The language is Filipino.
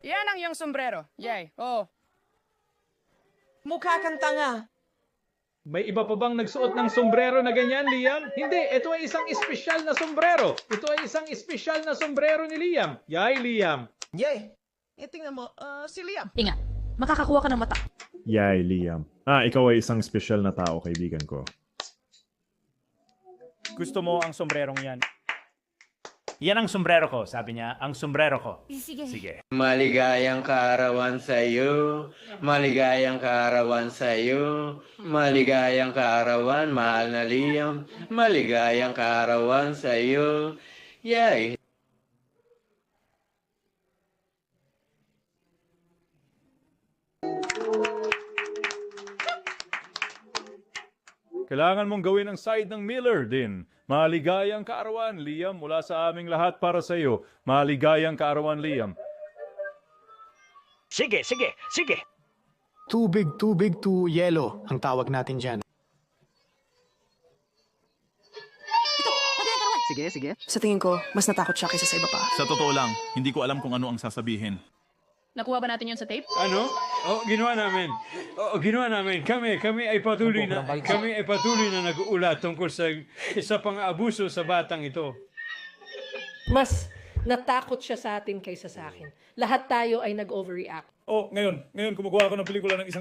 Yan ang iyong sombrero. Yay, oh. Mukha kang tanga. May iba pa bang nagsuot ng sombrero na ganyan, Liam? Hindi, ito ay isang espesyal na sombrero. Ito ay isang espesyal na sombrero ni Liam. Yay, Liam. Yay! Tingnan mo, si Liam. Ingat, makakakuha ka ng mata. Yay, Liam. Ikaw ay isang espesyal na tao, kaibigan ko. Gusto mo ang sombrerong yan? Yan ang sombrero ko, sabi niya. Ang sombrero ko. Sige. Sige. Maligayang kaarawan sa iyo, maligayang kaarawan sa iyo, maligayang kaarawan, mahal na Liam, maligayang kaarawan sa iyo. Yay! Kailangan mong gawin ang side ng Miller din. Maligayang kaarawan, Liam, mula sa aming lahat para sa iyo. Maligayang kaarawan, Liam. Sige, sige, sige. Tubig to yellow ang tawag natin dyan. Sige, sige. Sa tingin ko, mas natakot siya kaysa sa iba pa. Sa totoo lang, hindi ko alam kung ano ang sasabihin. Nakuha ba natin yun sa tape? Ano? Ginawa namin. Ginawa namin. Kami ay patuloy na nag-uulat tungkol sa isa pang abuso sa batang ito. Mas natakot siya sa atin kaysa sa akin. Lahat tayo ay nag-overreact. Ngayon kumukuha ako ng pelikula ng